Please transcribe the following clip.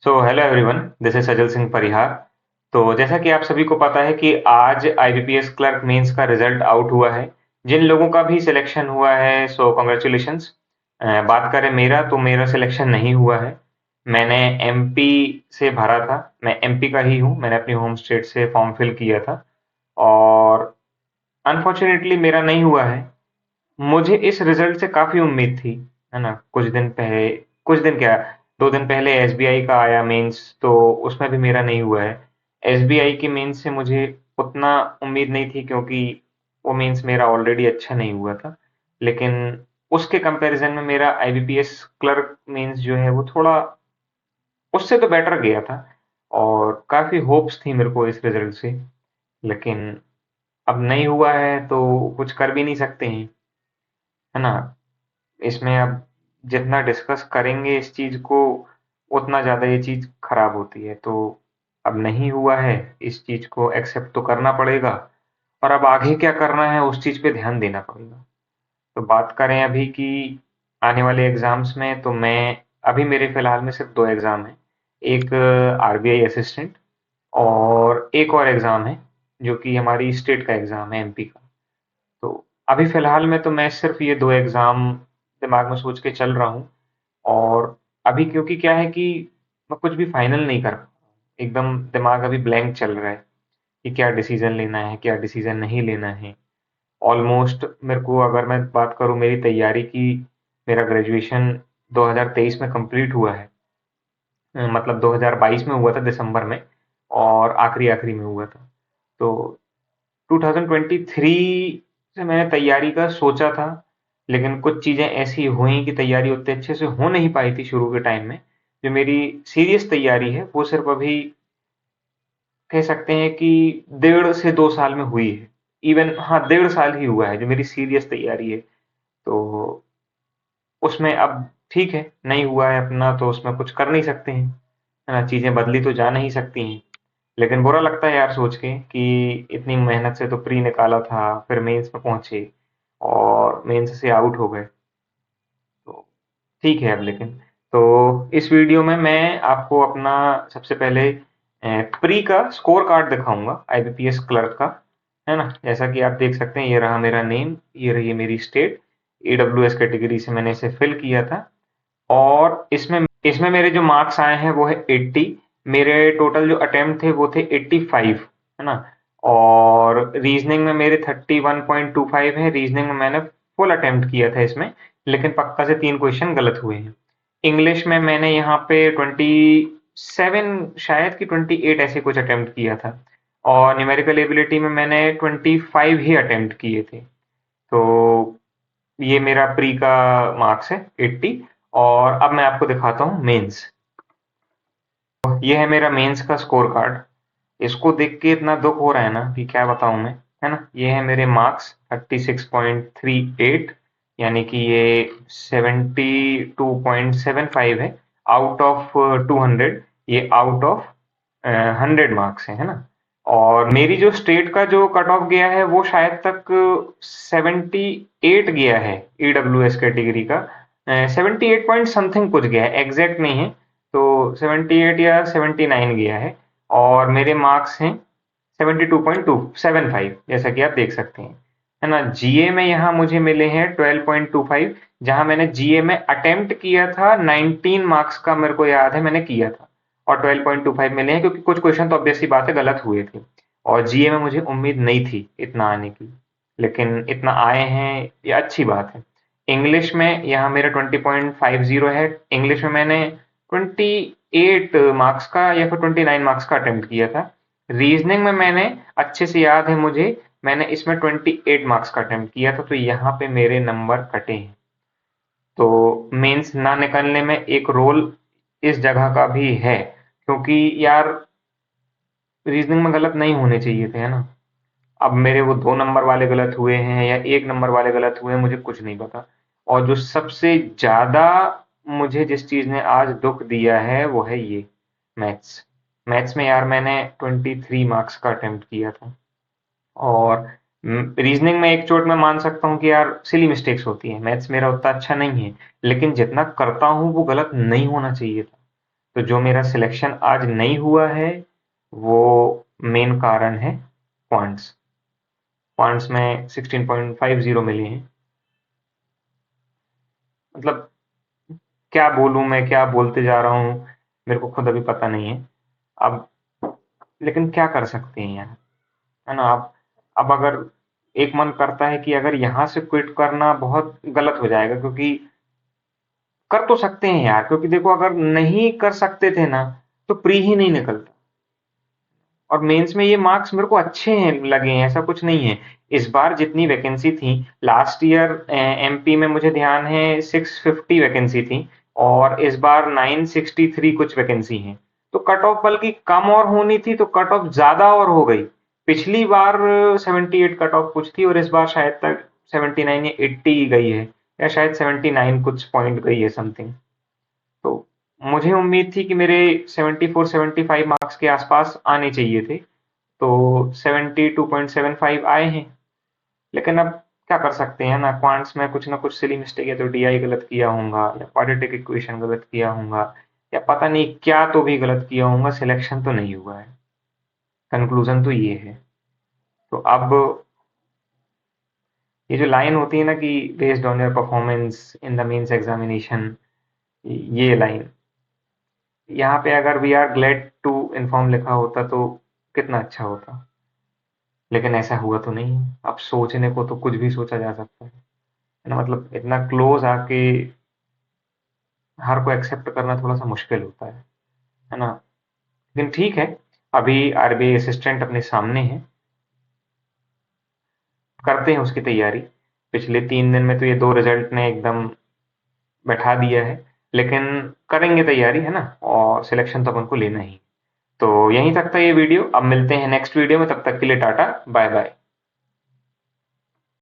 So hello everyone, this is Sajal Singh Parihar. तो जैसा कि आप सभी को पता है कि आज आईबीपीएस क्लर्क मेंस का रिजल्ट आउट हुआ है। जिन लोगों का भी सिलेक्शन हुआ है सो कॉन्ग्रेचुलेशंस। बात करें मेरा तो मेरा सिलेक्शन नहीं हुआ है। मैंने एमपी से भरा था। मैं एमपी का ही हूँ। मैंने अपनी होम स्टेट से फॉर्म फिल किया था और अनफॉर्चुनेटली मेरा नहीं हुआ है। मुझे इस रिजल्ट से काफ़ी उम्मीद थी, है ना? कुछ दिन क्या, 2 दिन पहले एसबीआई का आया मेंस, तो उसमें भी मेरा नहीं हुआ है। एसबीआई की मेंस से मुझे उतना उम्मीद नहीं थी क्योंकि वो मेंस मेरा ऑलरेडी अच्छा नहीं हुआ था। लेकिन उसके कंपैरिजन में मेरा आईबीपीएस क्लर्क मेंस जो है वो थोड़ा उससे तो बेटर गया था और काफ़ी होप्स थी मेरे को इस रिजल्ट से। लेकिन अब नहीं हुआ है तो कुछ कर भी नहीं सकते हैं, है ना? इसमें अब जितना डिस्कस करेंगे इस चीज़ को उतना ज़्यादा ये चीज़ खराब होती है। तो अब नहीं हुआ है, इस चीज़ को एक्सेप्ट तो करना पड़ेगा और अब आगे क्या करना है उस चीज़ पे ध्यान देना पड़ेगा। तो बात करें अभी की आने वाले एग्ज़ाम्स में, तो मैं अभी मेरे फ़िलहाल में सिर्फ 2 एग्ज़ाम हैं। एक आरबीआई असिस्टेंट और एक और एग्ज़ाम है जो कि हमारी स्टेट का एग्ज़ाम है एमपी का। तो अभी फ़िलहाल में तो मैं सिर्फ ये 2 एग्ज़ाम दिमाग में सोच के चल रहा हूँ। और अभी क्योंकि क्या है कि मैं कुछ भी फाइनल नहीं कर पा रहा हूँ। एकदम दिमाग अभी ब्लैंक चल रहा है कि क्या डिसीजन लेना है, क्या डिसीजन नहीं लेना है। ऑलमोस्ट मेरे को अगर मैं बात करूँ मेरी तैयारी की, मेरा ग्रेजुएशन 2023 में कंप्लीट हुआ है। मतलब 2022 में हुआ था दिसंबर में और आखिरी-आखिरी में हुआ था। तो 2023 से मैंने तैयारी का सोचा था, लेकिन कुछ चीज़ें ऐसी हुई कि तैयारी उतने अच्छे से हो नहीं पाई थी शुरू के टाइम में। जो मेरी सीरियस तैयारी है, वो सिर्फ़ अभी कह सकते हैं कि 1.5 से 2 साल में हुई है। इवन हाँ, 1.5 साल ही हुआ है जो मेरी सीरियस तैयारी है। तो उसमें अब ठीक है, नहीं हुआ है अपना तो उसमें कुछ कर नहीं सकते हैं, है ना? चीज़ें बदली तो जा नहीं सकती हैं। लेकिन बुरा लगता है यार सोच के कि इतनी मेहनत से तो प्री निकाला था, फिर मेंस में पहुँचे और मेंस से आउट हो गए। तो ठीक है अब लेकिन। तो इस वीडियो में मैं आपको अपना सबसे पहले प्री का स्कोर कार्ड दिखाऊँगा आईबीपीएस क्लर्क का, है ना? जैसा कि आप देख सकते हैं ये रहा मेरा नेम, ये रही मेरी स्टेट, ईडब्ल्यूएस कैटेगरी से मैंने इसे फिल किया था और इसमें मेरे जो मार्क्स आए हैं वो है 80। मेरे टोटल जो अटेम्प्ट थे वो थे 85, है ना? और रीजनिंग में मेरे 31.25 है। रीजनिंग में मैंने फुल अटेम्प्ट किया था इसमें, लेकिन पक्का से 3 क्वेश्चन गलत हुए हैं। इंग्लिश में मैंने यहाँ पे 27 शायद कि 28 ऐसे कुछ अटेम्प्ट किया था और न्यूमेरिकल एबिलिटी में मैंने 25 ही अटेम्प्ट किए थे। तो ये मेरा प्री का मार्क्स है 80। और अब मैं आपको दिखाता हूँ मेंस। ये है मेरा मेंस का स्कोर कार्ड। इसको देख के इतना दुख हो रहा है ना कि क्या बताऊं मैं, है ना? ये है मेरे मार्क्स 36.38, यानी कि ये 72.75 है आउट ऑफ 200। ये आउट ऑफ 100 मार्क्स है ना? और मेरी जो स्टेट का जो कट ऑफ गया है वो शायद तक 78 गया है ईडब्ल्यूएस कैटेगरी का। 78 पॉइंट समथिंग कुछ गया है, एग्जैक्ट नहीं है। तो 78 या 79 गया है और मेरे मार्क्स हैं 72.275, जैसा कि आप देख सकते हैं, है ना? जीए में यहाँ मुझे मिले हैं 12.25, जहाँ मैंने जीए में अटेम्प्ट किया था 19 मार्क्स का, मेरे को याद है मैंने किया था, और 12.25 मिले हैं क्योंकि कुछ क्वेश्चन तो ऑब्वियस सी बात है गलत हुए थे और जीए में मुझे उम्मीद नहीं थी इतना आने की, लेकिन इतना आए हैं, ये अच्छी बात है। इंग्लिश में यहाँ मेरा 20.50 है। इंग्लिश में मैंने 28 मार्क्स का या फिर 29 मार्क्स का अटेम्प्ट किया था। रीजनिंग में मैंने, अच्छे से याद है मुझे, मैंने इसमें 28 मार्क्स का अटेम्प्ट किया था, तो यहाँ पे मेरे नंबर कटे हैं। तो मेंस ना निकलने में एक रोल इस जगह का भी है, क्योंकि यार रीजनिंग में गलत नहीं होने चाहिए थे, है ना? अब मेरे वो 2 नंबर वाले गलत हुए हैं या 1 नंबर वाले गलत हुए हैं, मुझे कुछ नहीं पता। और जो सबसे ज्यादा मुझे जिस चीज ने आज दुख दिया है वो है ये मैथ्स। मैथ्स में यार मैंने 23 मार्क्स का अटेम्प्ट किया था और रीजनिंग में एक चोट मैं मान सकता हूँ कि यार सिली मिस्टेक्स होती हैं, मैथ्स मेरा उतना अच्छा नहीं है, लेकिन जितना करता हूँ वो गलत नहीं होना चाहिए था। तो जो मेरा सिलेक्शन आज नहीं हुआ है वो मेन कारण है क्वांट्स। क्वांट्स में 16.50 मिले हैं। मतलब क्या बोलूं, मैं क्या बोलते जा रहा हूँ, मेरे को खुद अभी पता नहीं है। अब लेकिन क्या कर सकते हैं यार, है ना। अब अगर एक मन करता है कि अगर यहाँ से क्विट करना बहुत गलत हो जाएगा, क्योंकि कर तो सकते हैं यार, क्योंकि देखो अगर नहीं कर सकते थे ना तो प्री ही नहीं निकलता। और मेंस में ये मार्क्स मेरे को अच्छे हैं लगे हैं, ऐसा कुछ नहीं है। इस बार जितनी वैकेंसी थी, लास्ट ईयर एमपी में मुझे ध्यान है 650 वैकेंसी थी, और इस बार 963 कुछ वैकेंसी हैं। तो कट ऑफ बल्कि कम और होनी थी, तो कट ऑफ ज्यादा और हो गई। पिछली बार 78 कट ऑफ कुछ थी, और इस बार शायद तक 79 या 80 गई है, या शायद 79 कुछ पॉइंट गई है समथिंग। तो मुझे उम्मीद थी कि मेरे 74 75 मार्क्स के आसपास आने चाहिए थे, तो 72.75 आए हैं। लेकिन अब क्या कर सकते हैं ना, क्वांट्स में कुछ ना कुछ सिली मिस्टेक, या तो डीआई गलत किया होगा, या क्वाड्रेटिक इक्वेशन गलत किया होगा, या पता नहीं क्या तो भी गलत किया होगा, सिलेक्शन तो नहीं हुआ है। कंक्लूजन तो ये है। तो अब ये जो लाइन होती है ना कि based on your performance in the mains examination, ये लाइन यहाँ पे अगर we are glad to inform लिखा होता तो कितना अच्छा होता। लेकिन ऐसा हुआ तो नहीं। अब सोचने को तो कुछ भी सोचा जा सकता है ना। मतलब इतना क्लोज आके हर को एक्सेप्ट करना थोड़ा सा मुश्किल होता है ना। लेकिन ठीक है, अभी आरबीआई असिस्टेंट अपने सामने है, करते हैं उसकी तैयारी। पिछले 3 दिन में तो ये दो रिजल्ट ने एकदम बैठा दिया है, लेकिन करेंगे तैयारी, है ना। और सिलेक्शन तो अपन को लेना ही। तो यहीं तक था ये वीडियो, अब मिलते हैं नेक्स्ट वीडियो में, तब तक के लिए टाटा बाय बाय।